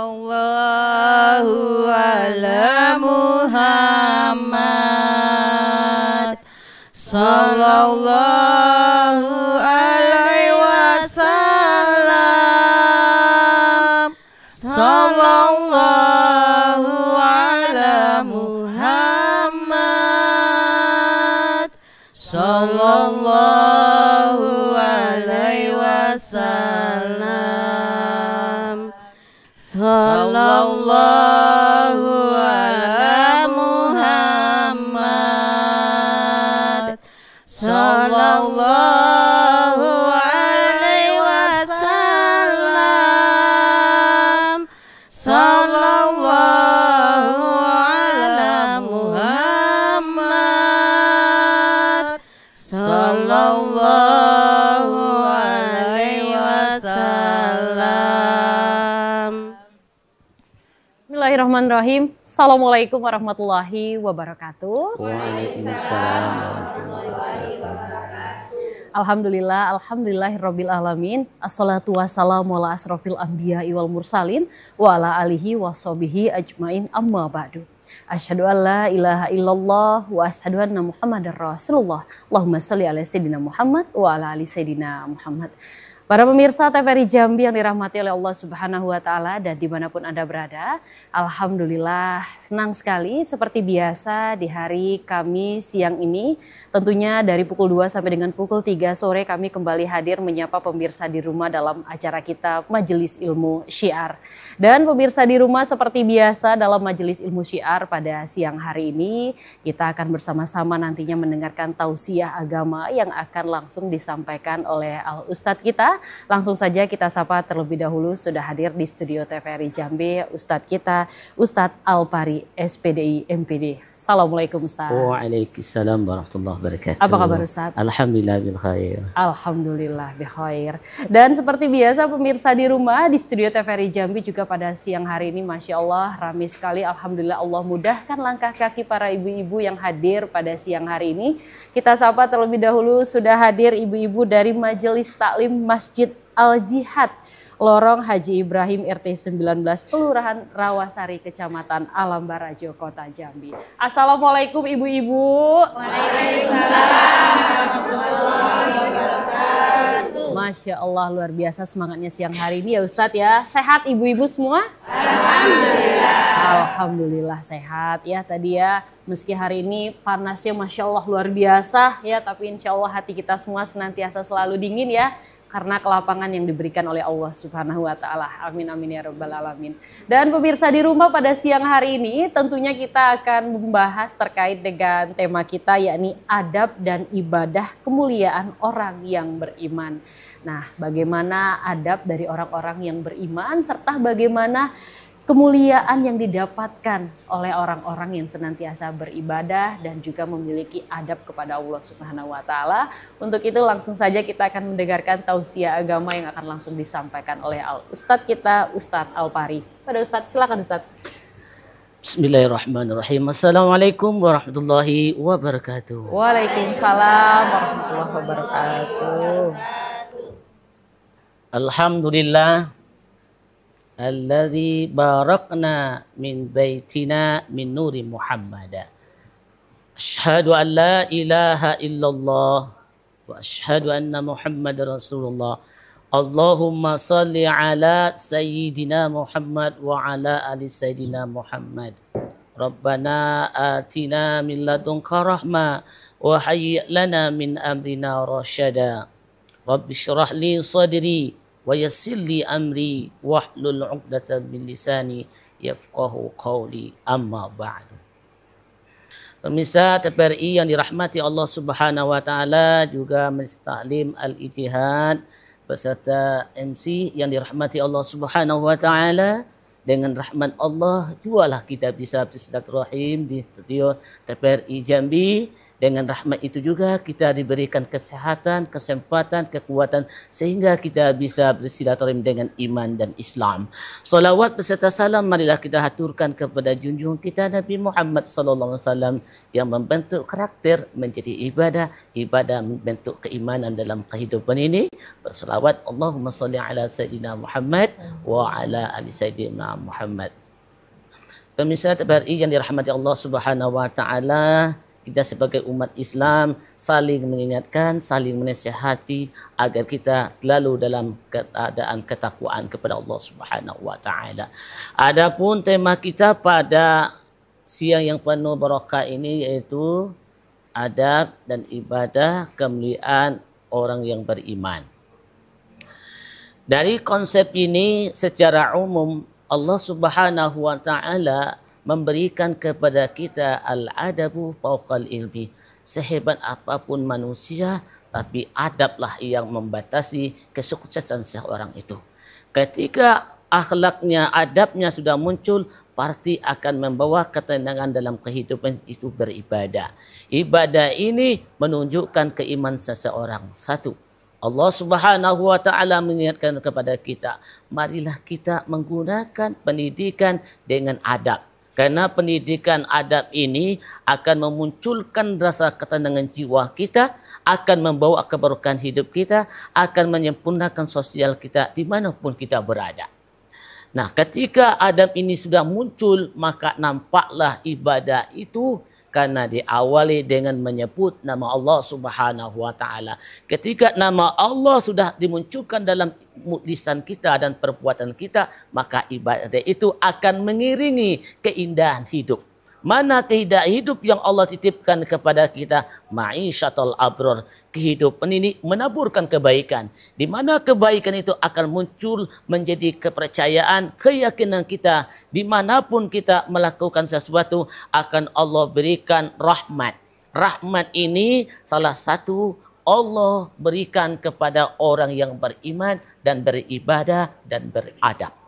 Sallallahu ala Muhammad. Sallallahu alaihi wasallam. Sallallahu ala Muhammad. Sallallahu alaihi wasallam. Sallallahu ala Muhammad. Sallallahu alaihi wasallam. Sallallahu ala Muhammad. Sallallahu alaihi wasallam. Bismillahirrahmanirrahim. Assalamualaikum warahmatullahi wabarakatuh. Waalaikumsalam warahmatullahi wabarakatuh. Alhamdulillahirabbil alamin. Assalatu wassalamu ala asrofil anbiya'i wal mursalin wa ala alihi washabihi ajmain, amma ba'du. Asyhadu an la ilaha illallah wa asyhadu anna Muhammadar Rasulullah. Allahumma shalli ala sayyidina Muhammad wa ala ali sayyidina Muhammad. Para pemirsa TVRI Jambi yang dirahmati oleh Allah Subhanahu wa Ta'ala dan dimanapun Anda berada, alhamdulillah senang sekali seperti biasa di hari Kamis siang ini. Tentunya dari pukul 2 sampai dengan pukul 3 sore kami kembali hadir menyapa pemirsa di rumah dalam acara kita Majelis Ilmu Syiar. Dan pemirsa di rumah seperti biasa dalam Majelis Ilmu Syiar pada siang hari ini kita akan bersama-sama nantinya mendengarkan tausiah agama yang akan langsung disampaikan oleh Al-Ustadz kita. Langsung saja kita sapa terlebih dahulu sudah hadir di studio TVRI Jambi Ustadz kita, Ustadz Alpari SPDI MPD. Assalamualaikum Ustadz. Waalaikumsalam warahmatullahi wabarakatuh. Apa kabar Ustadz? Alhamdulillah bil khair. Alhamdulillah bil khair. Dan seperti biasa pemirsa di rumah di studio TVRI Jambi juga pada siang hari ini Masya Allah ramai sekali. Alhamdulillah Allah mudahkan langkah kaki para ibu-ibu yang hadir pada siang hari ini. Kita sapa terlebih dahulu sudah hadir ibu-ibu dari Majelis Taklim Masjid Al-Jihad Lorong Haji Ibrahim RT 19 Kelurahan Rawasari Kecamatan Alam Barajo Kota Jambi. Assalamualaikum ibu-ibu. Waalaikumsalam warahmatullahi wabarakatuh. Masya Allah luar biasa semangatnya siang hari ini ya Ustadz ya. Sehat ibu-ibu semua? Alhamdulillah. Alhamdulillah sehat ya tadi ya. Meski hari ini panasnya Masya Allah luar biasa ya. Tapi insya Allah hati kita semua senantiasa selalu dingin ya. Karena kelapangan yang diberikan oleh Allah Subhanahu wa Ta'ala. Amin amin ya rabbal alamin. Dan pemirsa di rumah pada siang hari ini tentunya kita akan membahas terkait dengan tema kita yakni adab dan ibadah kemuliaan orang yang beriman. Nah, bagaimana adab dari orang-orang yang beriman serta bagaimana kemuliaan yang didapatkan oleh orang-orang yang senantiasa beribadah dan juga memiliki adab kepada Allah Subhanahu wa Ta'ala. Untuk itu langsung saja kita akan mendengarkan tausiah agama yang akan langsung disampaikan oleh Ustadz kita, Ustadz Alpari. Pada Ustadz, silakan Ustadz. Bismillahirrahmanirrahim. Assalamualaikum warahmatullahi wabarakatuh. Waalaikumsalam warahmatullahi wabarakatuh. Alhamdulillah alladzi barakna min baitina min nuri Muhammad. Asyhadu an la ilaha illallah wa asyhadu anna Muhammadar Rasulullah. Allahumma salli ala sayyidina Muhammad wa ala ali sayyidina Muhammad. Rabbana atina min ladunka rahmah wa hayyi' lana min amrina rasyada. Rabbi syrah li sadri wa yassir li amri wahlul 'uqdatam min lisani yafqahu qawli, amma ba'du. Pemirsa TVRI yang dirahmati Allah Subhanahu wa Ta'ala, juga Majelis Taklim Al-Ijtihad beserta MC yang dirahmati Allah Subhanahu wa Ta'ala. Dengan rahmat Allah jualah kita bisa bersilaturahim di studio TVRI Jambi Dengan rahmat itu juga kita diberikan kesehatan, kesempatan, kekuatan sehingga kita bisa bersilaturahim dengan iman dan Islam. Salawat beserta salam marilah kita haturkan kepada junjungan kita Nabi Muhammad sallallahu alaihi wasallam yang membentuk karakter menjadi ibadah, ibadah membentuk keimanan dalam kehidupan ini. Berselawat Allahumma salli ala sayyidina Muhammad wa ala ali sayyidina Muhammad. Pemirsa TVRI yang dirahmati Allah Subhanahu wa taala, kita sebagai umat Islam saling mengingatkan, saling menasihati agar kita selalu dalam keadaan ketakwaan kepada Allah Subhanahu wa taala. Adapun tema kita pada siang yang penuh barakah ini yaitu adab dan ibadah kemuliaan orang yang beriman. Dari konsep ini secara umum Allah Subhanahu wa taala memberikan kepada kita al-adabu fauqal ilmi. Sehebat apapun manusia, tapi adablah yang membatasi kesuksesan seorang itu. Ketika akhlaknya, adabnya sudah muncul, pasti akan membawa ketenangan dalam kehidupan itu beribadah. Ibadah ini menunjukkan keimanan seseorang. Satu, Allah Subhanahu wa taala mengingatkan kepada kita, marilah kita menggunakan pendidikan dengan adab. Karena pendidikan adab ini akan memunculkan rasa ketenangan jiwa kita, akan membawa keberkahan hidup kita, akan menyempurnakan sosial kita dimanapun kita berada. Nah, ketika adab ini sudah muncul, maka nampaklah ibadah itu karena diawali dengan menyebut nama Allah Subhanahu wa taala. Ketika nama Allah sudah dimunculkan dalam lisan kita dan perbuatan kita, maka ibadah itu akan mengiringi keindahan hidup. Mana keindahan hidup yang Allah titipkan kepada kita? Ma'isyatul abror. Kehidupan ini menaburkan kebaikan. Di mana kebaikan itu akan muncul menjadi kepercayaan, keyakinan kita. Dimanapun kita melakukan sesuatu akan Allah berikan rahmat. Rahmat ini salah satu Allah berikan kepada orang yang beriman dan beribadah dan beradab.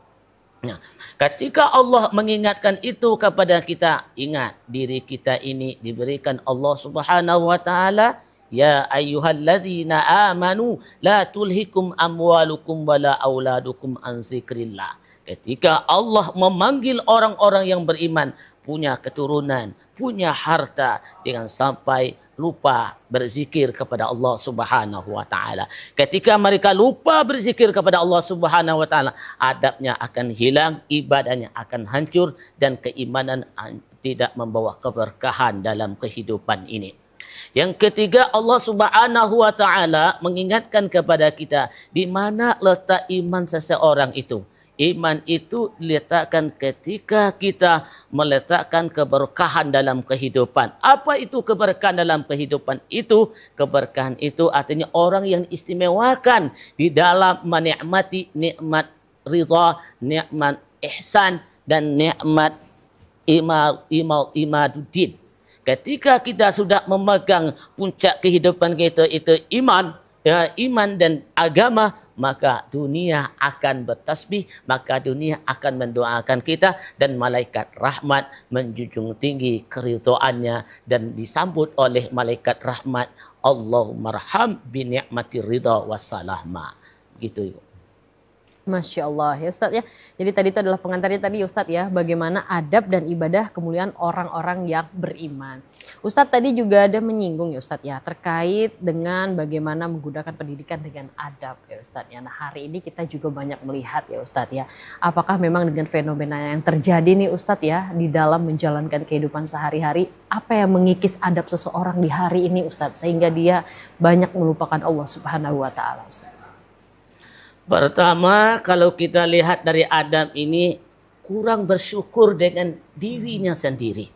Nah, ketika Allah mengingatkan itu kepada kita, ingat diri kita ini diberikan Allah Subhanahu wa taala, ya ayyuhalladzina amanu la tulhikum amwalukum wala auladukum an zikrillah. Ketika Allah memanggil orang-orang yang beriman, punya keturunan, punya harta, jangan sampai lupa berzikir kepada Allah Subhanahu wa taala. Ketika mereka lupa berzikir kepada Allah Subhanahu wa taala, adabnya akan hilang, ibadahnya akan hancur dan keimanan tidak membawa keberkahan dalam kehidupan ini. Yang ketiga, Allah Subhanahu wa taala mengingatkan kepada kita di mana letak iman seseorang itu. Iman itu diletakkan ketika kita meletakkan keberkahan dalam kehidupan. Apa itu keberkahan dalam kehidupan itu? Keberkahan itu artinya orang yang istimewakan di dalam menikmati nikmat ridha, nikmat ihsan dan nikmat imaduddin. Ketika kita sudah memegang puncak kehidupan kita itu iman, ya, iman dan agama, maka dunia akan bertasbih, maka dunia akan mendoakan kita dan malaikat rahmat menjunjung tinggi keridhaannya dan disambut oleh malaikat rahmat, Allahumma arham bi ni'mati ridha wassalama. Begitu. Masya Allah ya Ustadz ya. Jadi tadi itu adalah pengantarnya tadi Ustadz ya. Bagaimana adab dan ibadah kemuliaan orang-orang yang beriman. Ustadz tadi juga ada menyinggung ya Ustadz ya. Terkait dengan bagaimana menggunakan pendidikan dengan adab ya Ustadz ya. Nah hari ini kita juga banyak melihat ya Ustadz ya. Apakah memang dengan fenomena yang terjadi nih Ustadz ya. Di dalam menjalankan kehidupan sehari-hari. Apa yang mengikis adab seseorang di hari ini Ustadz. Sehingga dia banyak melupakan Allah Subhanahu wa ta'ala Ustadz. Pertama, kalau kita lihat dari adab ini, kurang bersyukur dengan dirinya sendiri.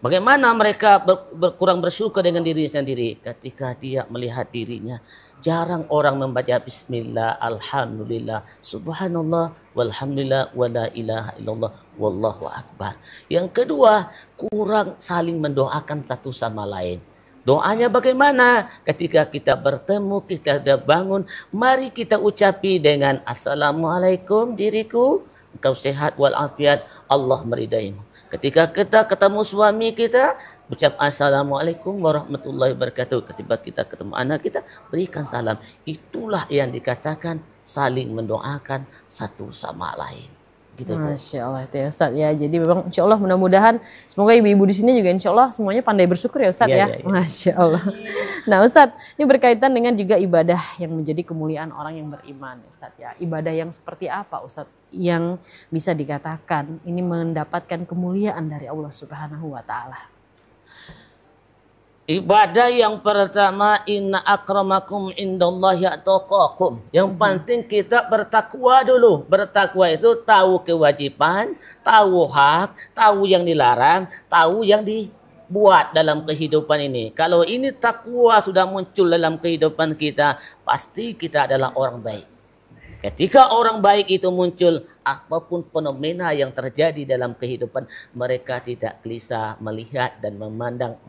Bagaimana mereka kurang bersyukur dengan dirinya sendiri? Ketika dia melihat dirinya, jarang orang membaca bismillah, alhamdulillah, subhanallah, walhamdulillah, wala ilaha illallah, wallahu akbar. Yang kedua, kurang saling mendoakan satu sama lain. Doanya bagaimana? Ketika kita bertemu, kita sudah bangun, mari kita ucapi dengan assalamualaikum diriku, engkau sehat walafiat, Allah meridaimu. Ketika kita ketemu suami kita, ucap assalamualaikum warahmatullahi wabarakatuh. Ketika kita ketemu anak kita, berikan salam. Itulah yang dikatakan saling mendoakan satu sama lain. Gitu, Masya Allah itu ya Ustadz ya. Jadi memang insya Allah mudah-mudahan semoga ibu-ibu di sini juga insya Allah semuanya pandai bersyukur ya Ustadz ya. Masya Allah. Nah Ustadz, ini berkaitan dengan juga ibadah yang menjadi kemuliaan orang yang beriman ya Ustadz ya. Ibadah yang seperti apa Ustadz yang bisa dikatakan ini mendapatkan kemuliaan dari Allah Subhanahu wa Ta'ala? Ibadah yang pertama, inna akramakum indallahi atqakum. Yang penting kita bertakwa dulu. Bertakwa itu tahu kewajiban, tahu hak, tahu yang dilarang, tahu yang dibuat dalam kehidupan ini. Kalau ini takwa sudah muncul dalam kehidupan kita, pasti kita adalah orang baik. Ketika orang baik itu muncul, apapun fenomena yang terjadi dalam kehidupan, mereka tidak gelisah melihat dan memandang,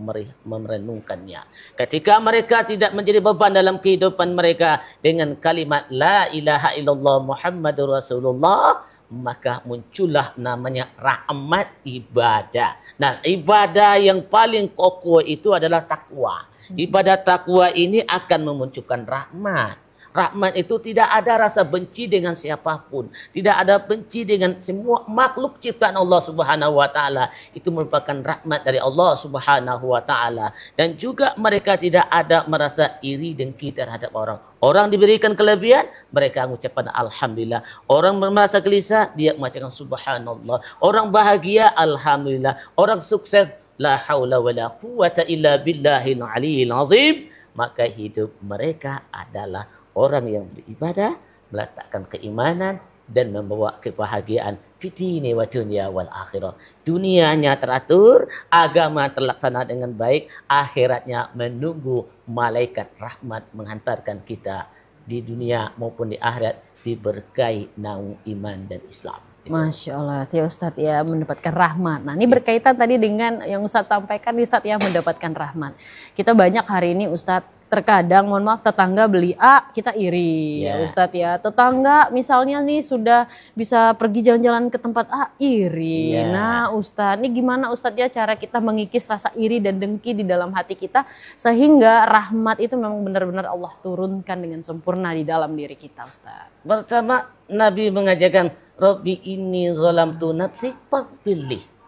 merenungkannya. Ketika mereka tidak menjadi beban dalam kehidupan mereka dengan kalimat La ilaha illallah Muhammadur Rasulullah, maka muncullah namanya rahmat ibadah. Nah, ibadah yang paling kokoh itu adalah takwa. Ibadah takwa ini akan memunculkan rahmat. Rahmat itu tidak ada rasa benci dengan siapapun. Tidak ada benci dengan semua makhluk ciptaan Allah Subhanahu wa Ta'ala. Itu merupakan rahmat dari Allah Subhanahu wa Ta'ala. Dan juga mereka tidak ada merasa iri dengki terhadap orang. Orang diberikan kelebihan, mereka mengucapkan Alhamdulillah. Orang merasa gelisah, dia mengucapkan Subhanallah. Orang bahagia, Alhamdulillah. Orang sukses, La haula wa la quwata illa billahil aliyil azim. Maka hidup mereka adalah orang yang beribadah, meletakkan keimanan dan membawa kebahagiaan fitini wa dunya wal akhirah. Dunianya teratur, agama terlaksana dengan baik, akhiratnya menunggu malaikat rahmat menghantarkan kita di dunia maupun di akhirat diberkahi naung iman dan Islam. Masya Allah, ya Ustadz ya mendapatkan rahmat. Nah ini berkaitan tadi dengan yang Ustadz sampaikan Ustadz ya mendapatkan rahmat. Kita banyak hari ini Ustadz terkadang mohon maaf tetangga beli A kita iri ya Ustadz ya. Tetangga misalnya nih sudah bisa pergi jalan-jalan ke tempat A iri. Nah Ustadz ini gimana Ustadz ya cara kita mengikis rasa iri dan dengki di dalam hati kita sehingga rahmat itu memang benar-benar Allah turunkan dengan sempurna di dalam diri kita Ustadz. Pertama Nabi mengajarkan Rabbi inni zalamtu nafsi faghfirli.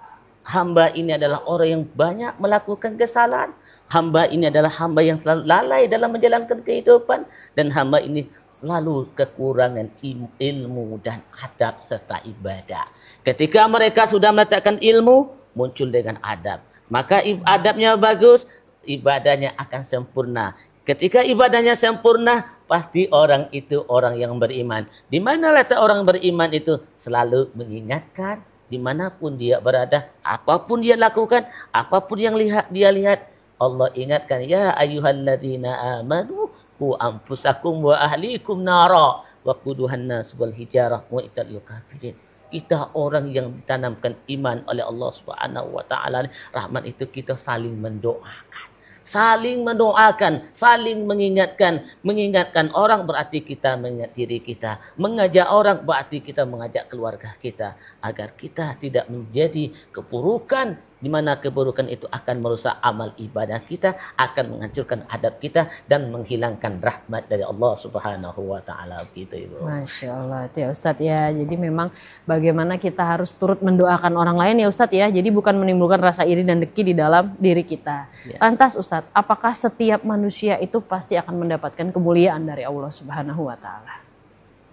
Hamba ini adalah orang yang banyak melakukan kesalahan. Hamba ini adalah hamba yang selalu lalai dalam menjalankan kehidupan. Dan hamba ini selalu kekurangan ilmu dan adab serta ibadah. Ketika mereka sudah meletakkan ilmu, muncul dengan adab. Maka adabnya bagus, ibadahnya akan sempurna. Ketika ibadahnya sempurna, pasti orang itu orang yang beriman. Di mana letak orang beriman itu? Selalu mengingatkan, dimanapun dia berada, apapun dia lakukan, apapun yang dia lihat, Allah ingatkan, ya ayyuhalladzina amanu qu anfusakum wa ahlikum nara wa quduhan nas wal hijarah wa italil kafirin. Kita orang yang ditanamkan iman oleh Allah Subhanahu wa Ta'ala, rahmat itu kita saling mendoakan. Saling mendoakan, saling mengingatkan. Mengingatkan orang berarti kita mengingat diri kita. Mengajak orang berarti kita mengajak keluarga kita. Agar kita tidak menjadi keburukan. Di mana keburukan itu akan merusak amal ibadah kita. Akan menghancurkan adab kita. Dan menghilangkan rahmat dari Allah Subhanahu wa Ta'ala. Begitu Ibu. Masya Allah ya Ustadz ya. Jadi memang bagaimana kita harus turut mendoakan orang lain ya Ustadz ya. Jadi bukan menimbulkan rasa iri dan dengki di dalam diri kita. Lantas Ustadz, apakah setiap manusia itu pasti akan mendapatkan kemuliaan dari Allah Subhanahu wa Ta'ala?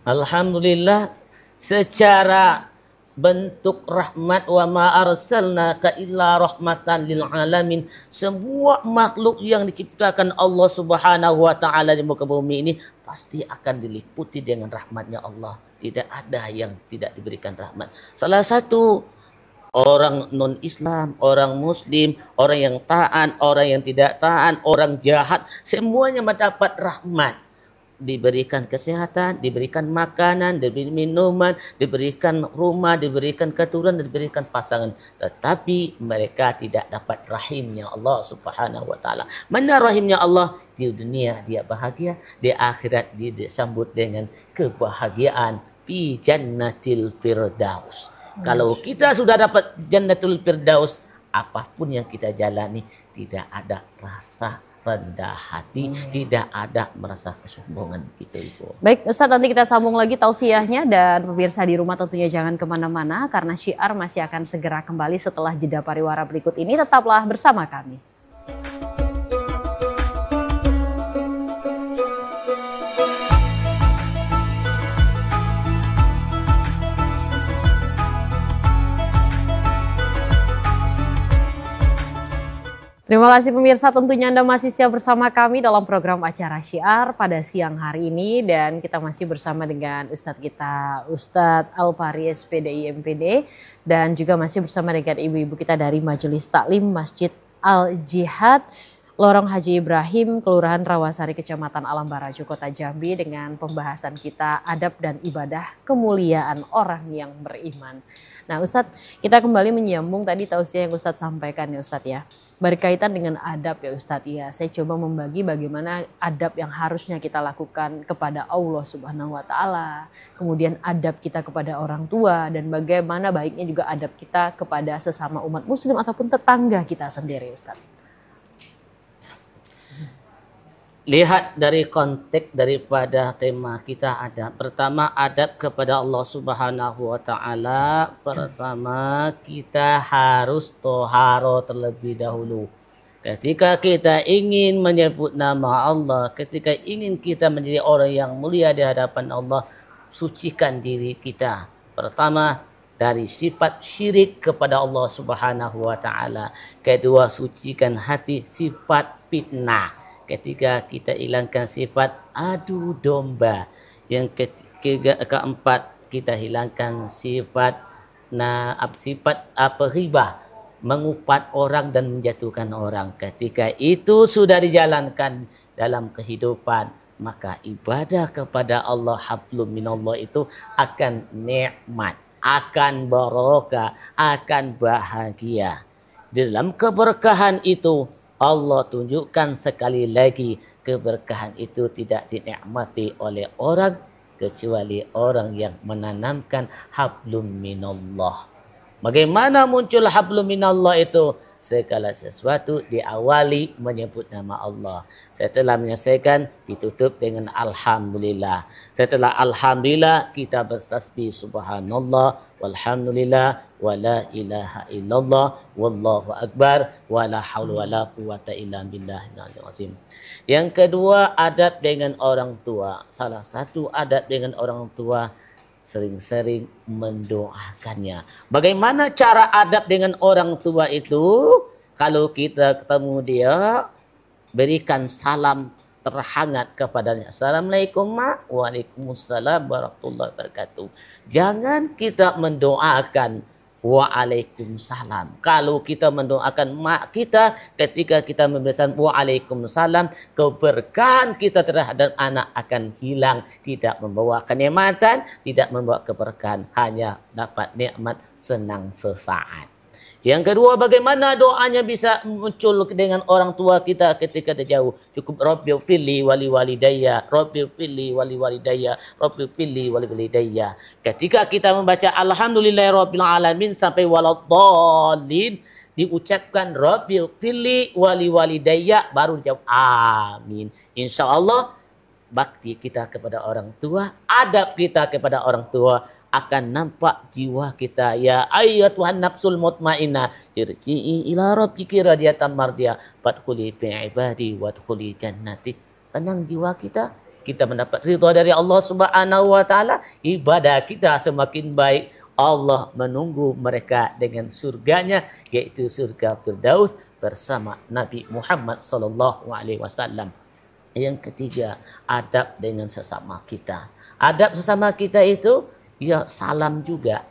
Alhamdulillah, secara bentuk rahmat, wa ma arsalnaka illa rahmatan lil alamin. Semua makhluk yang diciptakan Allah Subhanahu wa Ta'ala di muka bumi ini pasti akan diliputi dengan rahmatnya Allah. Tidak ada yang tidak diberikan rahmat. Salah satu orang non-Islam, orang Muslim, orang yang taat, orang yang tidak taat, orang jahat, semuanya mendapat rahmat. Diberikan kesehatan, diberikan makanan, diberikan minuman, diberikan rumah, diberikan keturunan, diberikan pasangan. Tetapi mereka tidak dapat rahimnya Allah Subhanahu wa Ta'ala. Mana rahimnya Allah? Di dunia dia bahagia, di akhirat dia disambut dengan kebahagiaan fi jannatil firdaus. Kalau kita sudah dapat jannatul firdaus, apapun yang kita jalani tidak ada rasa rendah hati, tidak ada merasa kesombongan gitu Ibu. Baik Ustadz, nanti kita sambung lagi tausiahnya, dan pemirsa di rumah tentunya jangan kemana-mana karena Syiar masih akan segera kembali setelah jeda pariwara berikut ini. Tetaplah bersama kami. Terima kasih pemirsa, tentunya Anda masih siap bersama kami dalam program acara Syiar pada siang hari ini, dan kita masih bersama dengan Ustadz kita, Ustadz Al-Paris PDI MPD, dan juga masih bersama dengan ibu-ibu kita dari Majelis Taklim Masjid Al-Jihad Lorong Haji Ibrahim, Kelurahan Rawasari, Kecamatan Alam Baraju, Kota Jambi, dengan pembahasan kita adab dan ibadah kemuliaan orang yang beriman. Nah Ustadz, kita kembali menyambung tadi tausiah yang Ustadz sampaikan ya Ustadz ya. Berkaitan dengan adab ya Ustadz ya, saya coba membagi bagaimana adab yang harusnya kita lakukan kepada Allah Subhanahu wa Ta'ala, kemudian adab kita kepada orang tua, dan bagaimana baiknya juga adab kita kepada sesama umat muslim ataupun tetangga kita sendiri Ustadz. Lihat dari konteks daripada tema kita adab. Pertama, adab kepada Allah Subhanahu wa Ta'ala. Pertama, kita harus toharo terlebih dahulu. Ketika kita ingin menyebut nama Allah, ketika ingin kita menjadi orang yang mulia di hadapan Allah, sucikan diri kita. Pertama, dari sifat syirik kepada Allah Subhanahu wa Ta'ala. Kedua, sucikan hati sifat fitnah. Ketika kita hilangkan sifat adu domba. Yang ketiga, keempat, kita hilangkan sifat ghibah, mengupat orang dan menjatuhkan orang. Ketika itu sudah dijalankan dalam kehidupan, maka ibadah kepada Allah hablum minallah itu akan nikmat, akan barokah, akan bahagia. Dalam keberkahan itu Allah tunjukkan sekali lagi, keberkahan itu tidak dinikmati oleh orang kecuali orang yang menanamkan hablum minallah. Bagaimana muncul hablum minallah itu? Segala sesuatu diawali menyebut nama Allah. Setelah menyelesaikan ditutup dengan alhamdulillah. Setelah alhamdulillah kita bertasbih subhanallah walhamdulillah wala ilaha illallah wallahu akbar wala haula wala quwata illa billahil azim. Yang kedua, adab dengan orang tua. Salah satu adab dengan orang tua, sering-sering mendoakannya. Bagaimana cara adab dengan orang tua itu? Kalau kita ketemu dia, berikan salam terhangat kepadanya. Assalamualaikum mak. Waalaikumsalam warahmatullahi wabarakatuh. Jangan kita mendoakan waalaikumsalam. Kalau kita mendoakan mak kita, ketika kita memberikan waalaikumsalam, keberkahan kita terhadap anak akan hilang. Tidak membawa kenikmatan, tidak membawa keberkahan, hanya dapat nikmat senang sesaat. Yang kedua, bagaimana doanya bisa muncul dengan orang tua kita ketika dia jauh? Cukup Rabbighfirli wali walidayya, Rabbighfirli wali walidayya, Rabbighfirli wali walidayya. Ketika kita membaca alhamdulillahirabbil alamin sampai waladhdallin, diucapkan Rabbighfirli wali walidayya, baru dijawab amin. Insyaallah bakti kita kepada orang tua, adab kita kepada orang tua akan nampak jiwa kita. Ya ayyatuhan nafsul mutmainnah irji'i ila rabbiki radiyatan mardiyah fadkhuli fi ibadi wadkhuli jannati. Tenang jiwa kita, kita mendapat ridha dari Allah Subhanahu wa Ta'ala, ibadah kita semakin baik. Allah menunggu mereka dengan surganya, yaitu surga Firdaus bersama Nabi Muhammad sallallahu alaihi wasallam. Yang ketiga, adab dengan sesama kita. Adab sesama kita itu ya salam juga.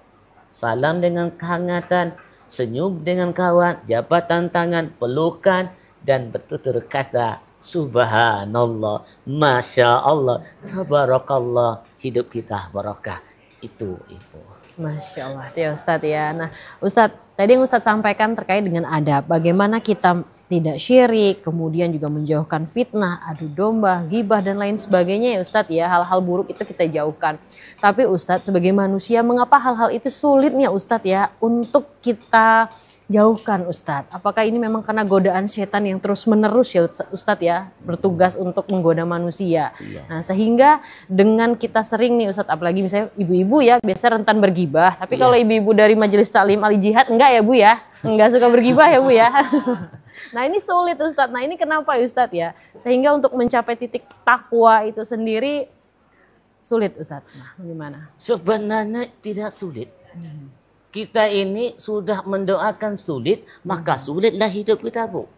Salam dengan kehangatan, senyum dengan kawan, jabatan tangan, pelukan, dan bertutur kata subhanallah, masya Allah, tabarakallah, hidup kita barakah. Itu Ibu. Masya Allah ya Ustadz ya. Nah Ustadz, tadi yang Ustadz sampaikan terkait dengan adab. Bagaimana kita tidak syirik, kemudian juga menjauhkan fitnah, adu domba, ghibah dan lain sebagainya ya Ustadz ya. Hal-hal buruk itu kita jauhkan. Tapi Ustadz sebagai manusia mengapa hal-hal itu sulitnya Ustadz ya untuk kita jauhkan Ustadz? Apakah ini memang karena godaan setan yang terus menerus ya Ustadz ya, bertugas untuk menggoda manusia. Nah sehingga dengan kita sering nih Ustadz, apalagi misalnya ibu-ibu ya biasa rentan bergibah. Tapi kalau ibu-ibu dari Majelis Taklim Al Jihad enggak ya Bu ya? Enggak suka bergibah ya Bu ya? Nah ini sulit Ustadz, nah ini kenapa Ustadz ya? Sehingga untuk mencapai titik takwa itu sendiri sulit Ustadz. Nah bagaimana? Sebenarnya tidak sulit. Kita ini sudah mendoakan sulit, maka sulitlah hidup kita Bu.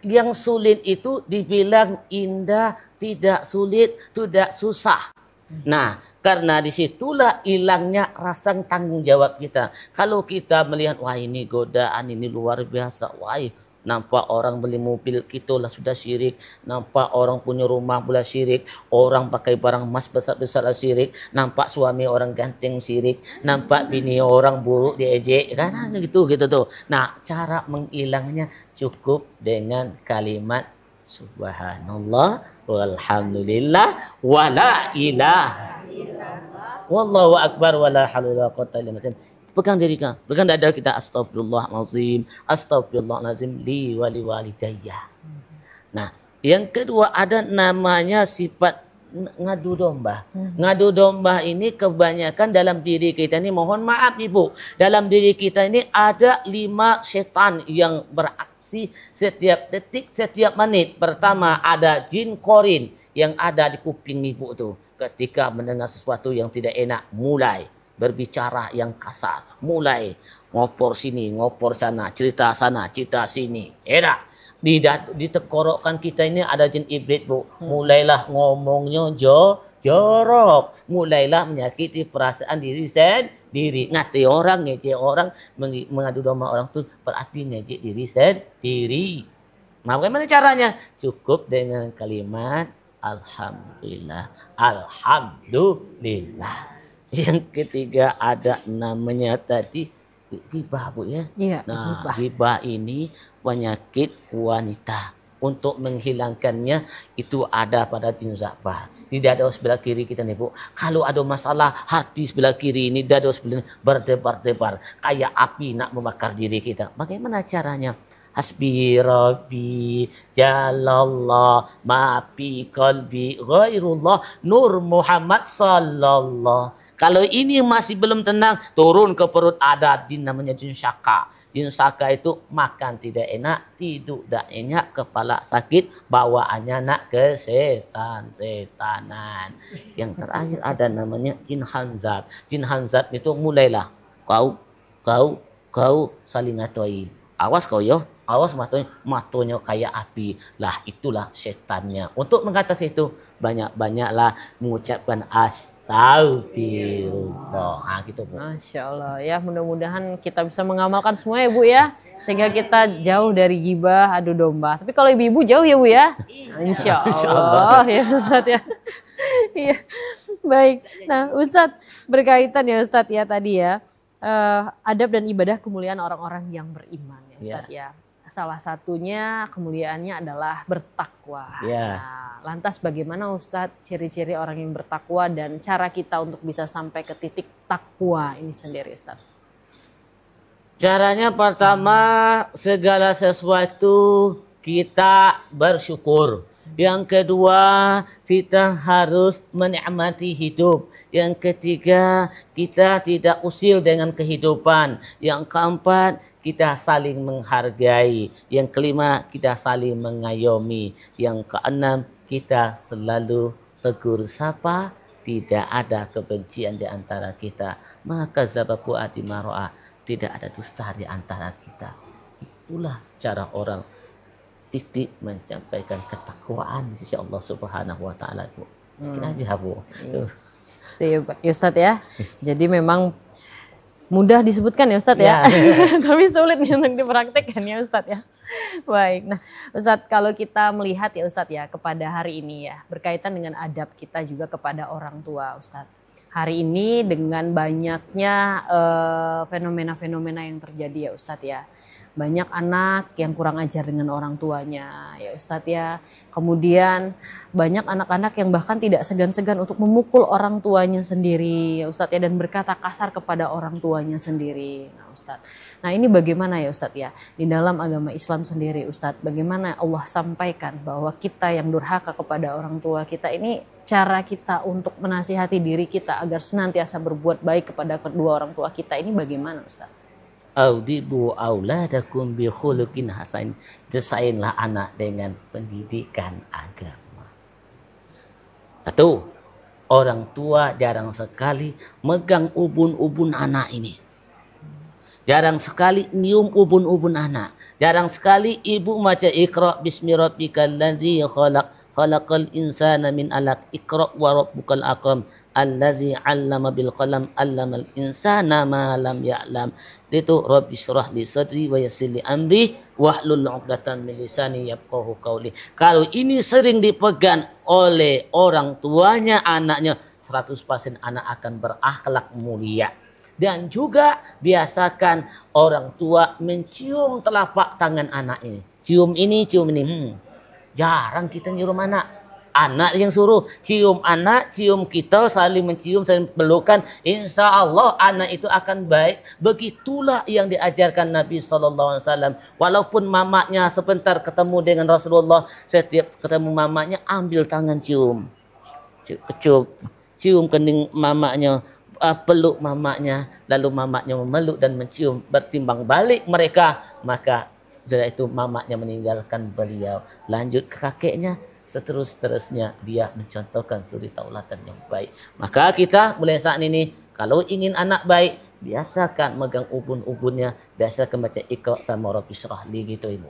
Yang sulit itu dibilang indah, tidak sulit, tidak susah. Nah, karena disitulah hilangnya rasa tanggung jawab kita. Kalau kita melihat, wah ini godaan, ini luar biasa, wah nampak orang beli mobil kita sudah syirik, nampak orang punya rumah pula syirik, orang pakai barang emas besar-besar syirik, nampak suami orang ganteng syirik, nampak bini orang buruk diejek, kan gitu tuh. Nah, cara menghilangnya cukup dengan kalimat subhanallah walhamdulillah wala ilaha illallah wallahu akbar wala haula wala quwwata illa billah. Pegang diri kita, pegang dada kita, astagfirullahalazim, astagfirullahalazim li wali walidayya. Nah, yang kedua ada namanya sifat ngadu domba. Ngadu domba ini kebanyakan dalam diri kita ini, mohon maaf Ibu, dalam diri kita ini ada 5 setan yang beraksi setiap detik, setiap menit. Pertama ada jin korin yang ada di kuping Ibu tuh. Ketika mendengar sesuatu yang tidak enak, mulai berbicara yang kasar, mulai ngopor sini, ngopor sana, cerita sini. Di tenggorokan kita ini ada jin iblis Bu. Mulailah ngomongnya jorok, mulailah menyakiti perasaan diri sendiri, ngati orang, ngejek orang, mengadu domba orang tuh berarti ngejek diri sendiri. Nah, bagaimana caranya? Cukup dengan kalimat alhamdulillah, alhamdulillah. Yang ketiga ada namanya tadi ghibah Bu ya. Iya, nah, ghibah ini penyakit wanita. Untuk menghilangkannya itu ada pada jin zabar. Di dada sebelah kiri kita nih Bu. Kalau ada masalah hati sebelah kiri ini, dada sebelah ini berdebar-debar kayak api nak membakar diri kita. Bagaimana caranya? Hasbi Rabbi Jalallah Mafi Qalbi Ghairullah Nur Muhammad Sallallahu. Kalau ini masih belum tenang, turun ke perut, ada jin namanya jin syaka. Jin syaka itu makan tidak enak, tidur tidak enak, kepala sakit, bawaannya nak ke setanan. Yang terakhir ada namanya jin hanzat. Jin hanzat itu mulailah kau saling ngatoi. Awas kau yo, awas matonya kayak api. Lah itulah setannya. Untuk mengatasi itu banyak-banyaklah mengucapkan astagfirullah. Nah, gitu Bu. Masya Allah ya, mudah-mudahan kita bisa mengamalkan semua ya Bu ya, sehingga kita jauh dari ghibah, adu domba. Tapi kalau ibu-ibu jauh ya Bu ya, Insya Allah ya Ustadz ya. Iya, baik. Nah Ustadz, berkaitan ya Ustadz ya tadi ya, adab dan ibadah kemuliaan orang-orang yang beriman ya Ustadz ya. Salah satunya kemuliaannya adalah bertakwa. Nah, lantas bagaimana Ustadz ciri-ciri orang yang bertakwa dan cara kita untuk bisa sampai ke titik takwa ini sendiri Ustadz? Caranya pertama, segala sesuatu kita bersyukur. Yang kedua, kita harus menikmati hidup. Yang ketiga, kita tidak usil dengan kehidupan. Yang keempat, kita saling menghargai. Yang kelima, kita saling mengayomi. Yang keenam, kita selalu tegur sapa. Tidak ada kebencian di antara kita. Maka zabaku adimaro'a. Tidak ada dusta di antara kita. Itulah cara orang titik menyampaikan ketakwaan di sisi Allah Subhanahu wa taala Bu. Sekian aja Bu. Iya Pak Ustadz ya. Jadi memang mudah disebutkan ya Ustadz ya. Tapi sulit nih untuk dipraktekkan ya Ustadz ya. Baik. Nah Ustadz, kalau kita melihat ya Ustadz ya kepada hari ini ya, berkaitan dengan adab kita juga kepada orang tua Ustadz. hari ini dengan banyaknya fenomena-fenomena yang terjadi ya Ustadz ya. Banyak anak yang kurang ajar dengan orang tuanya ya Ustadz ya. Kemudian banyak anak-anak yang bahkan tidak segan-segan untuk memukul orang tuanya sendiri ya Ustadz ya, dan berkata kasar kepada orang tuanya sendiri. Nah Ustadz, nah ini bagaimana ya Ustadz ya, di dalam agama Islam sendiri Ustadz, bagaimana Allah sampaikan bahwa kita yang durhaka kepada orang tua kita ini, cara kita untuk menasihati diri kita agar senantiasa berbuat baik kepada kedua orang tua kita ini bagaimana Ustadz? Audibu auladakum bi khuluqin hasan. Desainlah anak dengan pendidikan agama. Satu, orang tua jarang sekali megang ubun-ubun anak ini. Jarang sekali nyium ubun-ubun anak. Jarang sekali ibu baca Iqra bismi rabbikal ladzi khalaq, khalaqal insana min alaq, Iqra wa rabbukal akram, allazi 'allama bil qalam, 'allamal insana ma lam ya'lam. Itu Rabbi syrah li sadri wa yassir li amri wahlul 'uqdatam min lisani yafqahu qawli. Kalau ini sering dipegang oleh orang tuanya, anaknya 100% anak akan berakhlak mulia. Dan juga biasakan orang tua mencium telapak tangan anak ini. Cium ini, cium ini. Jarang kita nyuruh anak. Anak yang suruh cium anak, cium kita, saling mencium, saling pelukan. Insya Allah anak itu akan baik. Begitulah yang diajarkan Nabi SAW. Walaupun mamanya sebentar ketemu dengan Rasulullah, setiap ketemu mamanya ambil tangan cium. Cium kening mamanya, peluk mamanya, lalu mamanya memeluk dan mencium. Bertimbang balik mereka, maka setelah itu mamanya meninggalkan beliau. Lanjut ke kakeknya. Seterusnya dia mencontohkan suri taulatan yang baik. Maka kita mulai saat ini kalau ingin anak baik, biasakan megang ubun-ubunnya, biasakan baca Iqra sama Rabbi syrah li gitu Ibu.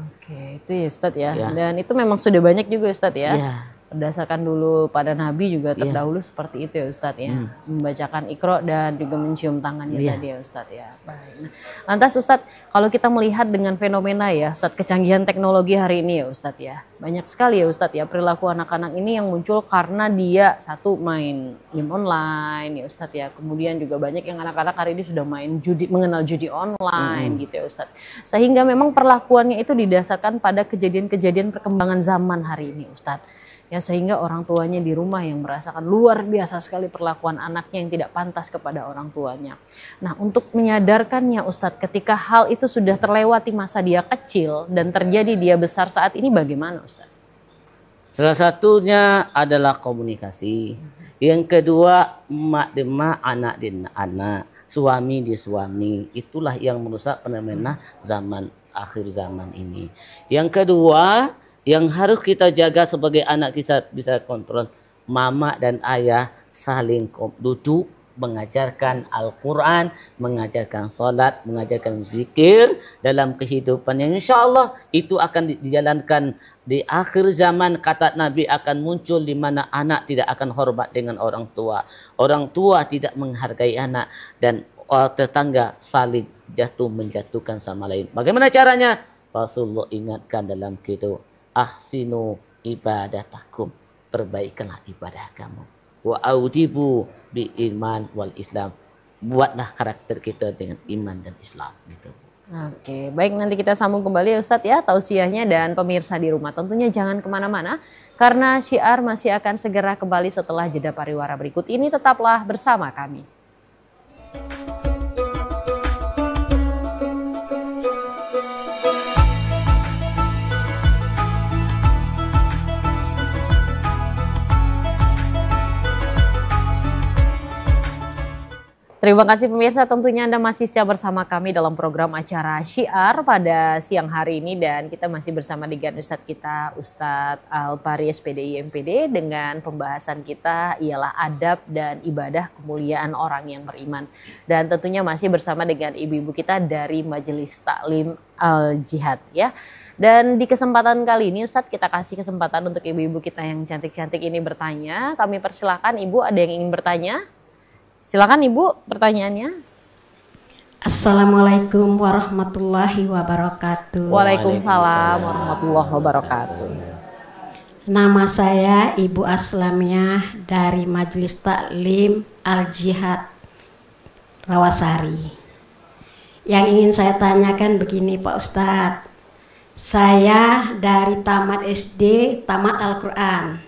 Oke, itu ya Ustadz ya. Dan itu memang sudah banyak juga Ustadz ya. Berdasarkan dulu pada Nabi juga terdahulu seperti itu ya Ustadz ya. Membacakan Iqra dan juga mencium tangannya tadi ya Ustadz ya. Baik. Nah, lantas Ustadz, kalau kita melihat dengan fenomena ya Ustadz, kecanggihan teknologi hari ini ya Ustadz ya. Banyak sekali ya Ustadz ya perilaku anak-anak ini yang muncul karena dia satu main game online ya Ustadz ya. Kemudian juga banyak yang anak-anak hari ini sudah main judi, mengenal judi online gitu ya Ustadz. Sehingga memang perlakuannya itu didasarkan pada kejadian-kejadian perkembangan zaman hari ini Ustadz. Ya sehingga orang tuanya di rumah yang merasakan luar biasa sekali perlakuan anaknya yang tidak pantas kepada orang tuanya. Nah untuk menyadarkannya Ustadz ketika hal itu sudah terlewati masa dia kecil dan terjadi dia besar saat ini bagaimana Ustadz? Salah satunya adalah komunikasi. Yang kedua emak di emak, anak di anak, suami di suami. Itulah yang merusak fenomena zaman akhir zaman ini. Yang kedua yang harus kita jaga sebagai anak, kita bisa kontrol, mama dan ayah saling duduk mengajarkan Al-Quran, mengajarkan salat, mengajarkan zikir dalam kehidupan yang insya Allah itu akan dijalankan di akhir zaman. Kata Nabi akan muncul di mana anak tidak akan hormat dengan orang tua tidak menghargai anak, dan tetangga saling menjatuhkan sama lain. Bagaimana caranya? Rasulullah ingatkan dalam kitab, ahsinu ibadatakum, perbaikanlah ibadah kamu. Wa audibu bi iman wal Islam, buatlah karakter kita dengan iman dan Islam gitu. Oke, baik, nanti kita sambung kembali ya Ustadz ya tausiahnya, dan pemirsa di rumah tentunya jangan kemana-mana karena Syiar masih akan segera kembali setelah jeda pariwara berikut ini. Tetaplah bersama kami. Terima kasih pemirsa, tentunya Anda masih setia bersama kami dalam program acara Syiar pada siang hari ini, dan kita masih bersama dengan Ustadz kita, Ustadz Al-Pari SPDI MPD, dengan pembahasan kita ialah adab dan ibadah kemuliaan orang yang beriman. Dan tentunya masih bersama dengan ibu-ibu kita dari Majelis Taklim Al-Jihad ya. Dan di kesempatan kali ini Ustadz kita kasih kesempatan untuk ibu-ibu kita yang cantik-cantik ini bertanya. Kami persilakan Ibu, ada yang ingin bertanya? Silakan Ibu pertanyaannya. Assalamualaikum warahmatullahi wabarakatuh. Waalaikumsalam warahmatullahi wabarakatuh. Nama saya Ibu Aslamiah dari Majelis Taklim Al-Jihad Rawasari. Yang ingin saya tanyakan begini Pak Ustadz. Saya dari tamat SD, tamat Al-Quran.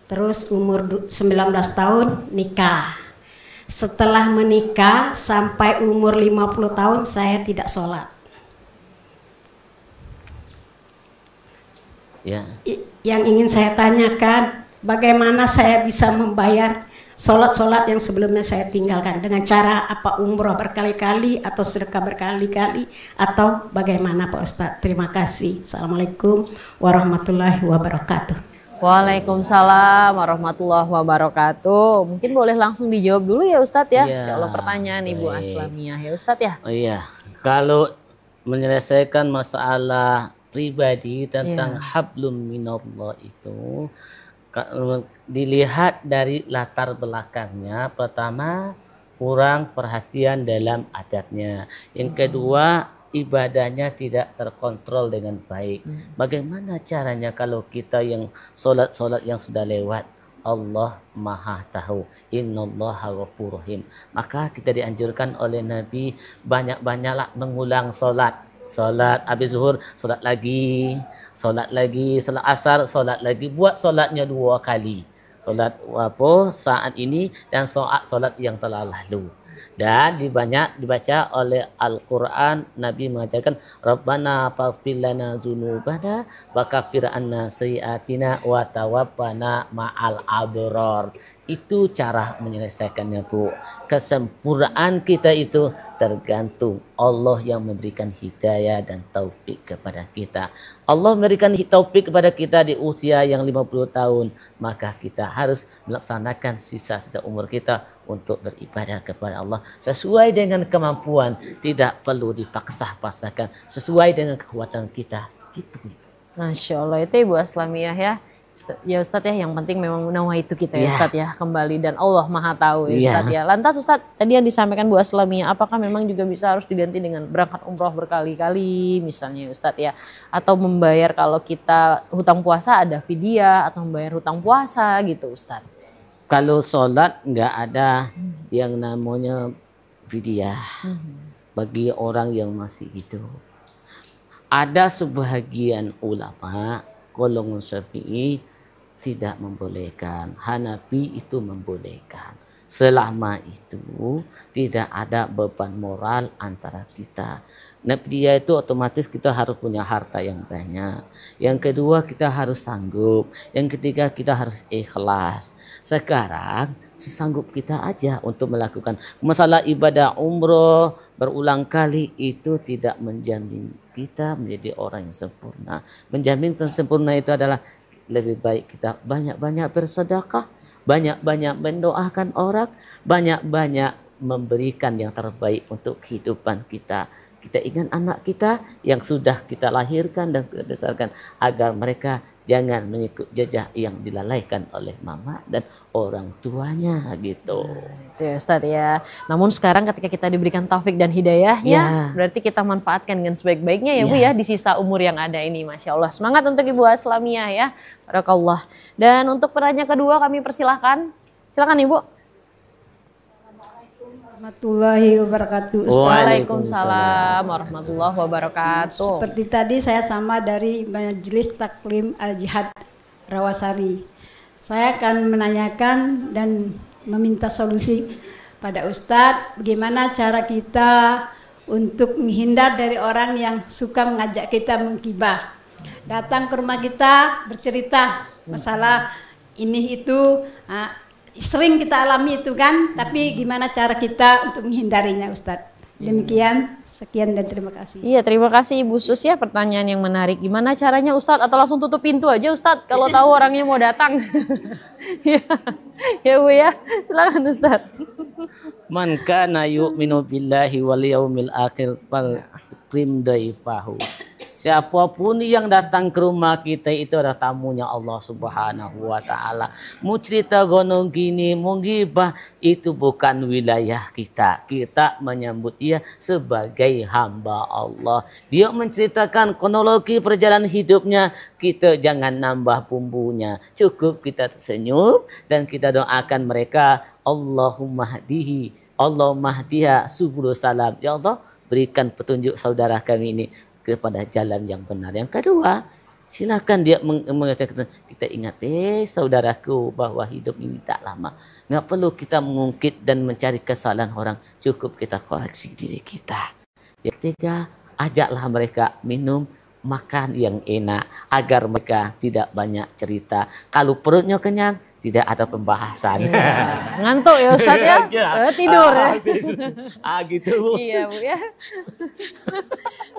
Terus umur 19 tahun nikah. Setelah menikah sampai umur 50 tahun saya tidak sholat. Ya. Yang ingin saya tanyakan, bagaimana saya bisa membayar sholat-sholat yang sebelumnya saya tinggalkan? Dengan cara apa, umroh berkali-kali atau sedekah berkali-kali, atau bagaimana Pak Ustadz? Terima kasih. Assalamualaikum warahmatullahi wabarakatuh. Waalaikumsalam warahmatullahi wabarakatuh. Mungkin boleh langsung dijawab dulu ya Ustadz ya. Ya, Insya Allah pertanyaan Ibu baik. Aslamiah ya Ustadz ya. Oh iya, kalau menyelesaikan masalah pribadi tentang hablum minallah itu dilihat dari latar belakangnya. Pertama, kurang perhatian dalam adabnya. Yang kedua, ibadahnya tidak terkontrol dengan baik. Bagaimana caranya kalau kita yang solat yang sudah lewat? Allah Maha tahu. Innallaha ghafurur rahim. Maka kita dianjurkan oleh Nabi banyak-banyaklah mengulang solat. Solat habis zuhur, solat lagi, solat asar, solat lagi. Buat solatnya 2 kali. Solat saat ini dan solat yang telah lalu. Dan dibaca oleh Al-Quran. Nabi mengajarkan Rabbana faghfir lana dzunubana wa kaffir anna sayyi'atina wa tawaffana ma'al abrar. Itu cara menyelesaikannya Bu. Kesempurnaan kita itu tergantung Allah yang memberikan hidayah dan taufik kepada kita. Allah memberikan taufik kepada kita di usia yang 50 tahun. Maka kita harus melaksanakan sisa-sisa umur kita untuk beribadah kepada Allah sesuai dengan kemampuan. Tidak perlu dipaksa-paksakan, sesuai dengan kekuatan kita. Gitu. Masya Allah, itu Ibu Aslamiah ya. Ya Ustadz ya, yang penting memang nawa itu kita ya Ustadz ya, kembali, dan Allah Maha tahu ya Ustadz ya. Lantas Ustadz, tadi yang disampaikan Bu Aslamiah, apakah memang juga bisa harus diganti dengan berangkat umroh berkali-kali misalnya Ustadz ya, atau membayar kalau kita hutang puasa ada fidyah, atau membayar hutang puasa gitu Ustadz? Kalau sholat nggak ada yang namanya fidyah bagi orang yang masih hidup. Ada sebagian ulama golongan Syafi'i tidak membolehkan, Hanafi itu membolehkan. Selama itu tidak ada beban moral antara kita. Dia itu otomatis kita harus punya harta yang banyak. Yang kedua kita harus sanggup. Yang ketiga kita harus ikhlas. Sekarang sesanggup kita aja untuk melakukan masalah ibadah umroh berulang kali itu tidak menjamin kita menjadi orang yang sempurna. Menjamin sempurna itu adalah lebih baik kita banyak-banyak bersedekah, banyak-banyak mendoakan orang, banyak-banyak memberikan yang terbaik untuk kehidupan kita. Kita ingat anak kita yang sudah kita lahirkan dan kita besarkan agar mereka jangan mengikut jejak yang dilalaikan oleh mama dan orang tuanya gitu. Itu ya Ustadz ya. Namun sekarang ketika kita diberikan taufik dan hidayahnya, berarti kita manfaatkan dengan sebaik-baiknya ya Bu ya di sisa umur yang ada ini. Masya Allah. Semangat untuk Ibu Aslamiah ya. Barakallah. Dan untuk penanya kedua kami persilahkan. Silakan Ibu. Warahmatullahi wabarakatuh. Waalaikumsalam warahmatullahi wabarakatuh. Seperti tadi saya sama dari Majelis Taklim Al-Jihad Rawasari. Saya akan menanyakan dan meminta solusi pada Ustadz, bagaimana cara kita untuk menghindar dari orang yang suka mengajak kita menggibah. Datang ke rumah kita bercerita masalah ini itu, sering kita alami itu kan, tapi gimana cara kita untuk menghindarinya Ustadz? Demikian, sekian dan terima kasih. Iya, terima kasih Ibu Sus ya, pertanyaan yang menarik. Gimana caranya Ustadz? Atau langsung tutup pintu aja Ustadz kalau tahu orangnya mau datang? Ya Bu ya, silakan Ustadz. Man kana yu'minu billahi wal yaumil akhir fal krim daifahu. Siapapun yang datang ke rumah kita itu adalah tamunya Allah Subhanahu wa taala. Mau cerita gonong gini, mau gibah, itu bukan wilayah kita. Kita menyambut dia sebagai hamba Allah. Dia menceritakan kronologi perjalanan hidupnya, kita jangan nambah bumbunya. Cukup kita tersenyum dan kita doakan mereka, Allahumma hdihi, Allahumma hdiha subul salam. Ya Allah, berikan petunjuk saudara kami ini kepada jalan yang benar. Yang kedua, silakan dia mengatakan, kita ingat saudaraku bahwa hidup ini tak lama. Nggak perlu kita mengungkit dan mencari kesalahan orang. Cukup kita koreksi diri kita. Yang ketiga, ajaklah mereka minum makan yang enak agar mereka tidak banyak cerita. Kalau perutnya kenyang, tidak ada pembahasan. Iya. Ngantuk ya Ustadz ya? Tidur ya? Gitu Bu. Iya Bu ya.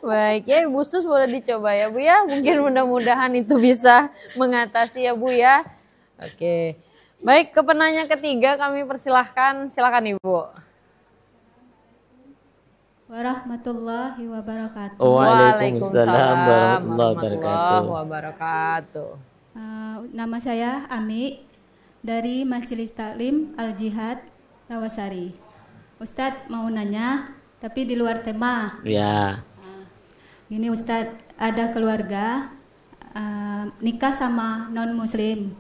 Baik ya, Bu Sus boleh dicoba ya Bu ya. Mungkin mudah-mudahan itu bisa mengatasi ya Bu ya. Oke. Baik, ke penanya ketiga kami persilahkan. Silakan Ibu. Warahmatullahi wabarakatuh. Waalaikumsalam warahmatullahi wabarakatuh. Nama saya Ami dari Majelis Taklim Al Jihad Rawasari. Ustadz mau nanya, tapi di luar tema. Ya. Ini Ustadz, ada keluarga nikah sama non Muslim.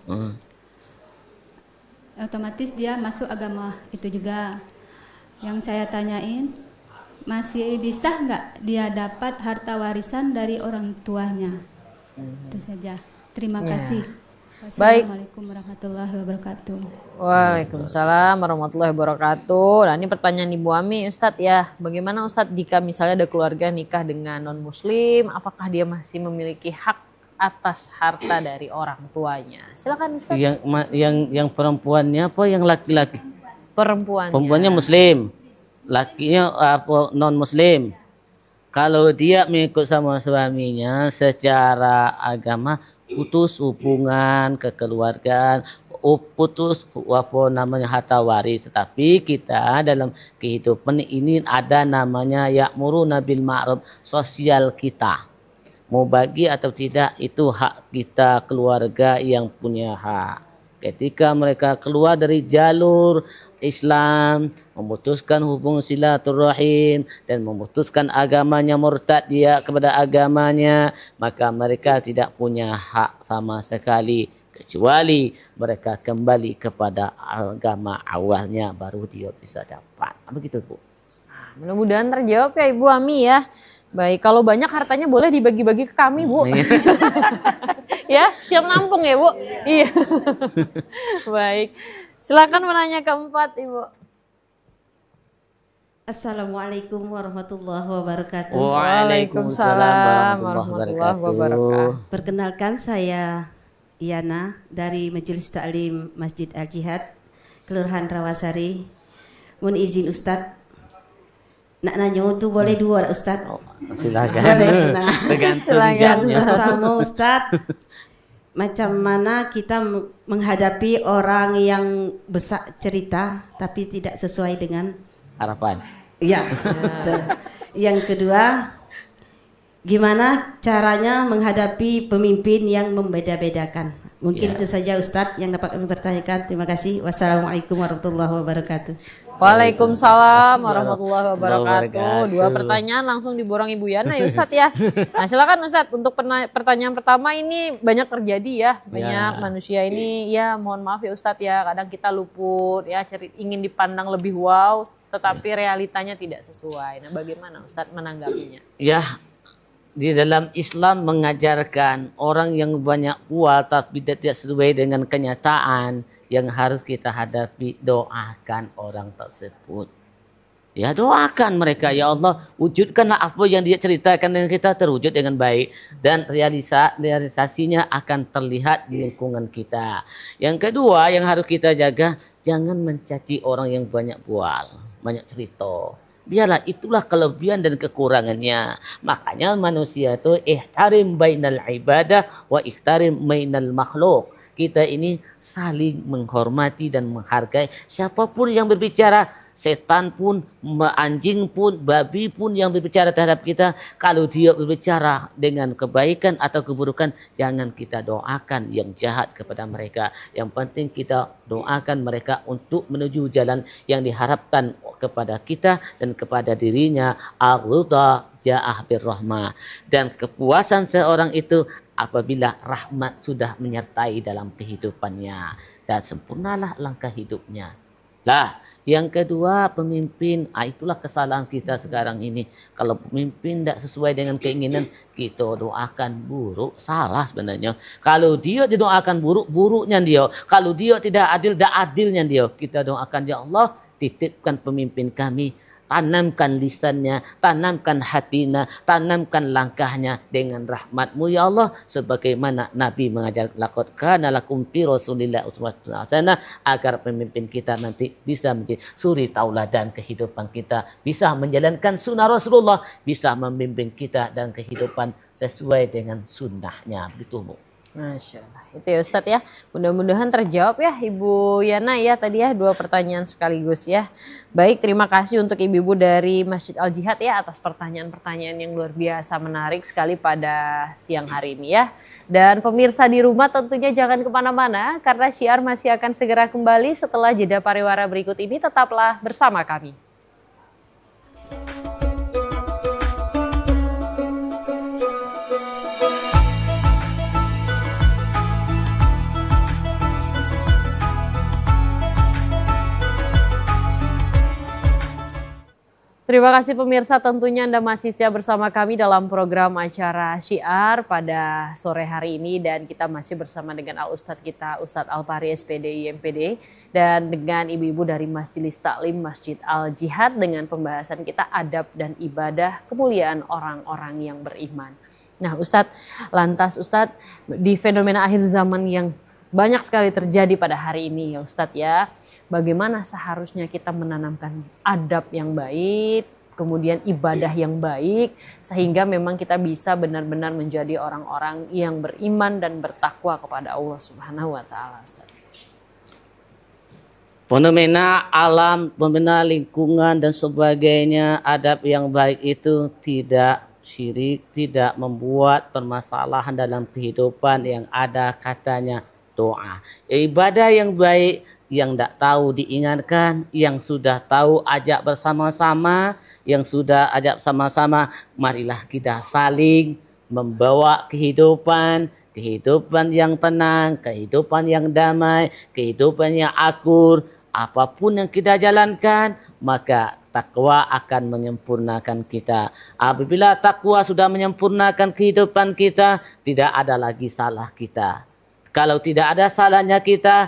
Otomatis dia masuk agama itu juga. Yang saya tanyain, masih bisa nggak dia dapat harta warisan dari orang tuanya? Itu saja. Terima kasih. Baik. Assalamualaikum warahmatullahi wabarakatuh. Waalaikumsalam warahmatullahi wabarakatuh. Nah ini pertanyaan Ibu Ami, Ustadz ya. Bagaimana Ustadz jika misalnya ada keluarga nikah dengan non Muslim, apakah dia masih memiliki hak atas harta dari orang tuanya? Silakan Ustadz. Yang perempuannya apa yang laki-laki? Perempuannya. Perempuannya Muslim. Lakinya apa non Muslim. Kalau dia mengikut sama suaminya secara agama, putus hubungan kekeluargaan, putus apa namanya harta waris. Tetapi kita dalam kehidupan ini ada namanya ya'muruna bil ma'ruf, sosial kita. Mau bagi atau tidak itu hak kita, keluarga yang punya hak. Ketika mereka keluar dari jalur Islam, memutuskan hubungan silaturahim dan memutuskan agamanya, murtad dia kepada agamanya, maka mereka tidak punya hak sama sekali kecuali mereka kembali kepada agama awalnya, baru dia bisa dapat. Begitu Bu. Mudah-mudahan terjawab ya Ibu Ami ya. Baik, kalau banyak hartanya boleh dibagi-bagi ke kami Bu. Ya, siap nampung ya Bu. Iya. Baik, silakan menanya keempat Ibu. Assalamualaikum warahmatullahi wabarakatuh. Waalaikumsalam warahmatullahi wabarakatuh. Perkenalkan saya Iyana dari Majelis Taklim Masjid Al Jihad, Kelurahan Rawasari. Mohon izin Ustadz, nak nanya itu boleh dua Ustadz? Silakan. Boleh. Nah, tergantung jamnya. Pertama Ustadz, macam mana kita menghadapi orang yang besar cerita tapi tidak sesuai dengan harapan? Iya. Yang kedua, gimana caranya menghadapi pemimpin yang membeda-bedakan? Mungkin itu saja Ustadz yang dapat kami pertanyakan. Terima kasih. Wassalamualaikum warahmatullahi wabarakatuh. Waalaikumsalam warahmatullahi wabarakatuh. Dua pertanyaan langsung diborong Ibu Yana ya Ustadz ya. Nah silakan Ustadz, untuk pertanyaan pertama ini banyak terjadi ya. Banyak manusia ini ya, mohon maaf ya Ustadz ya, kadang kita luput ya, ingin dipandang lebih wow tetapi realitanya tidak sesuai. Nah bagaimana Ustadz menanggapinya? Ya, di dalam Islam mengajarkan orang yang banyak uang tapi tidak sesuai dengan kenyataan, yang harus kita hadapi, doakan orang tersebut. Ya doakan mereka, ya Allah wujudkanlah apa yang dia ceritakan dengan kita terwujud dengan baik, dan realisasinya akan terlihat di lingkungan kita. Yang kedua yang harus kita jaga, jangan mencaci orang yang banyak bual, banyak cerita. Biarlah itulah kelebihan dan kekurangannya. Makanya manusia itu ihtarim bainal ibadah wa ihtarim bainal makhluk. Kita ini saling menghormati dan menghargai siapapun yang berbicara, setan pun, anjing pun, babi pun yang berbicara terhadap kita, kalau dia berbicara dengan kebaikan atau keburukan, jangan kita doakan yang jahat kepada mereka. Yang penting kita doakan mereka untuk menuju jalan yang diharapkan kepada kita dan kepada dirinya. Ar-ridha ja'ah birrahmah. Dan kepuasan seorang itu apabila rahmat sudah menyertai dalam kehidupannya dan sempurnalah langkah hidupnya. Lah, yang kedua pemimpin, itulah kesalahan kita sekarang ini. Kalau pemimpin tidak sesuai dengan keinginan, kita doakan buruk, salah sebenarnya. Kalau dia didoakan buruk, buruknya dia. Kalau dia tidak adil, tidak adilnya dia. Kita doakan, ya Allah, titipkan pemimpin kami, tanamkan lisannya, tanamkan hatinya, tanamkan langkahnya dengan rahmat-Mu ya Allah, sebagaimana Nabi mengajar, laqad kana lakum fi Rasulillah uswatun hasanah, agar pemimpin kita nanti bisa menjadi suri tauladan kehidupan kita, bisa menjalankan sunnah Rasulullah, bisa membimbing kita dan kehidupan sesuai dengan sunnahnya. Begitu Bu. Masya Allah. Itu ya Ustadz ya. Mudah-mudahan terjawab ya Ibu Yana ya tadi ya 2 pertanyaan sekaligus ya. Baik, terima kasih untuk ibu-ibu dari Masjid Al Jihad ya atas pertanyaan-pertanyaan yang luar biasa menarik sekali pada siang hari ini ya. Dan pemirsa di rumah tentunya jangan kemana-mana karena Syiar masih akan segera kembali setelah jeda pariwara berikut ini. Tetaplah bersama kami. Terima kasih pemirsa, tentunya Anda masih setia bersama kami dalam program acara Syiar pada sore hari ini dan kita masih bersama dengan Al-Ustadz kita, Ustadz Alpari SPD IMPD dan dengan ibu-ibu dari Majelis Taklim Masjid Al Jihad dengan pembahasan kita adab dan ibadah kemuliaan orang-orang yang beriman. Nah Ustadz, lantas Ustadz di fenomena akhir zaman yang banyak sekali terjadi pada hari ini ya Ustadz ya. Bagaimana seharusnya kita menanamkan adab yang baik, kemudian ibadah yang baik, sehingga memang kita bisa benar-benar menjadi orang-orang yang beriman dan bertakwa kepada Allah Subhanahu wa Ta'ala. Fenomena alam, fenomena lingkungan dan sebagainya, adab yang baik itu tidak syirik, tidak membuat permasalahan dalam kehidupan yang ada katanya doa. Ibadah yang baik, yang tidak tahu diingatkan, yang sudah tahu ajak bersama-sama, yang sudah ajak sama-sama, marilah kita saling membawa kehidupan yang tenang, kehidupan yang damai, kehidupan yang akur. Apapun yang kita jalankan, maka takwa akan menyempurnakan kita. Apabila takwa sudah menyempurnakan kehidupan kita, tidak ada lagi salah kita. Kalau tidak ada salahnya kita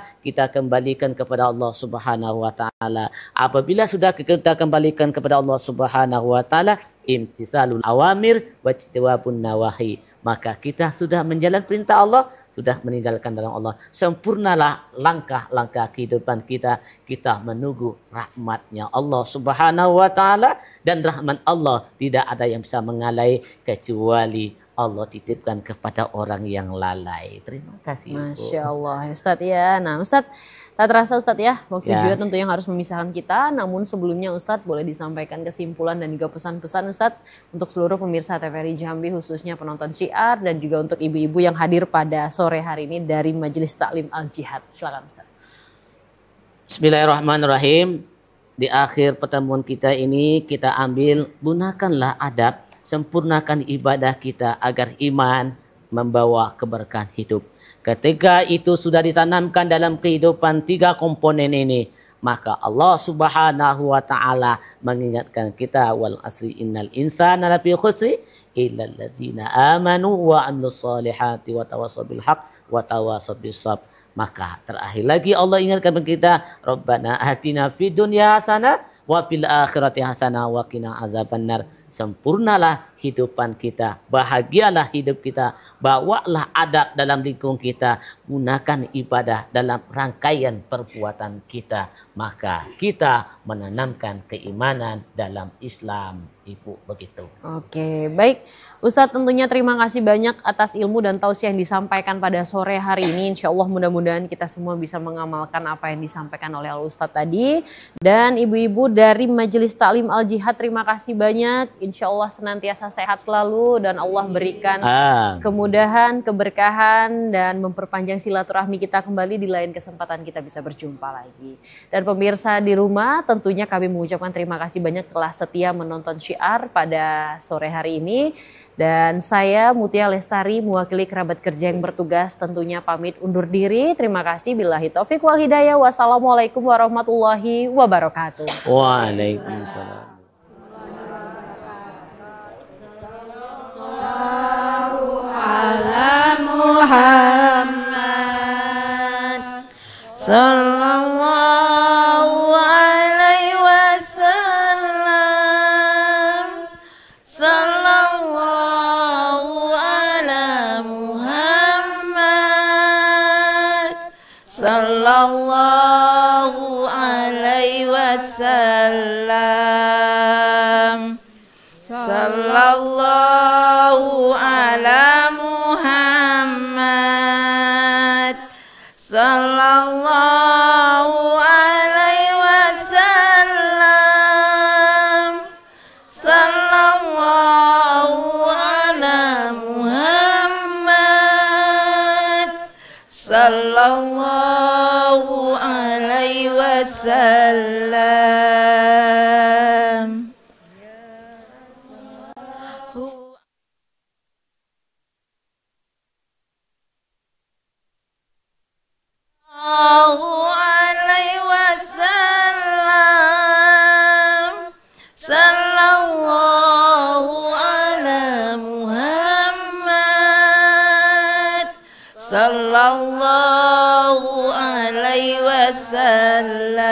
kembalikan kepada Allah Subhanahu wa Ta'ala. Apabila sudah kita kembalikan kepada Allah Subhanahu wa Ta'ala, imtisalul awamir wa ijtinabun nawahi, maka kita sudah menjalankan perintah Allah, sudah meninggalkan dalam Allah. Sempurnalah langkah-langkah kehidupan kita. Kita menunggu rahmatnya Allah Subhanahu wa Ta'ala, dan rahmat Allah tidak ada yang bisa mengalai kecuali Allah titipkan kepada orang yang lalai. Terima kasih. Masya Allah Ustadz ya. Nah Ustadz, tak terasa Ustadz ya, waktu juga tentu yang harus memisahkan kita. Namun sebelumnya Ustadz boleh disampaikan kesimpulan dan juga pesan-pesan Ustadz untuk seluruh pemirsa TVRI Jambi, khususnya penonton Syiar dan juga untuk ibu-ibu yang hadir pada sore hari ini dari Majelis Taklim Al Jihad. Silakan Ustadz. Bismillahirrahmanirrahim. Di akhir pertemuan kita ini kita ambil, gunakanlah adab, sempurnakan ibadah kita agar iman membawa keberkahan hidup. Ketika itu sudah ditanamkan dalam kehidupan 3 komponen ini, maka Allah Subhanahu wa Ta'ala mengingatkan kita, wal asri innal insana lafi khusri illa allazina amanu wa amilus solihati wa tawassaw bil haq wa tawassaw bis sabr. Maka terakhir lagi Allah ingatkan kita, Rabbana atina fid dunya hasanah wa fil akhirati hasanah wa qina azabannar. sempurnalah hidupan kita, bahagialah hidup kita, bawalah adab dalam lingkungan kita, gunakan ibadah dalam rangkaian perbuatan kita, maka kita menanamkan keimanan dalam Islam, Ibu, begitu. Oke, baik. Ustadz, tentunya terima kasih banyak atas ilmu dan tausiah yang disampaikan pada sore hari ini. Insya Allah mudah-mudahan kita semua bisa mengamalkan apa yang disampaikan oleh Al-Ustadz tadi. Dan ibu-ibu dari Majelis Taklim Al-Jihad, terima kasih banyak. Insya Allah senantiasa sehat selalu dan Allah berikan kemudahan, keberkahan, dan memperpanjang silaturahmi kita kembali di lain kesempatan kita bisa berjumpa lagi. Dan pemirsa di rumah, tentunya kami mengucapkan terima kasih banyak telah setia menonton Syiar pada sore hari ini. Dan saya Mutia Lestari mewakili kerabat kerja yang bertugas tentunya pamit undur diri. Terima kasih. Billahi taufik wal hidayah. Wassalamualaikum warahmatullahi wabarakatuh. Waalaikumsalam. Muhammad sallallahu alaihi wasallam, sallallahu ala Muhammad, sallallahu alaihi wasallam, sallallahu ala Muhammad, sallallahu alaihi wasallam, sallallahu ala Muhammad, sallallahu alaihi wasallam. Sallallahu alaihi wasallam, sallallahu ala Muhammad, sallallahu alaihi wasallam.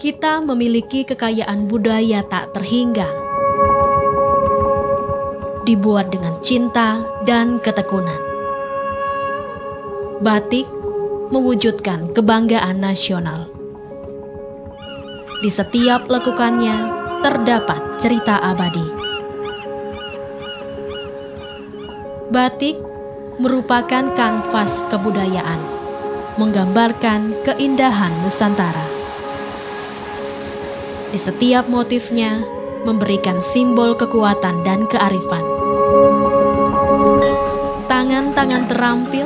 Kita memiliki kekayaan budaya tak terhingga, dibuat dengan cinta dan ketekunan. Batik mewujudkan kebanggaan nasional. Di setiap lekukannya terdapat cerita abadi. Batik merupakan kanvas kebudayaan, menggambarkan keindahan Nusantara. Di setiap motifnya memberikan simbol kekuatan dan kearifan. Tangan-tangan terampil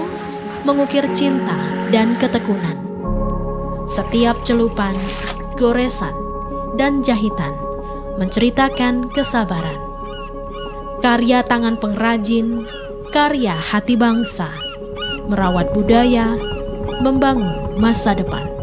mengukir cinta dan ketekunan. Setiap celupan, goresan, dan jahitan menceritakan kesabaran. Karya tangan pengrajin, karya hati bangsa, merawat budaya, membangun masa depan.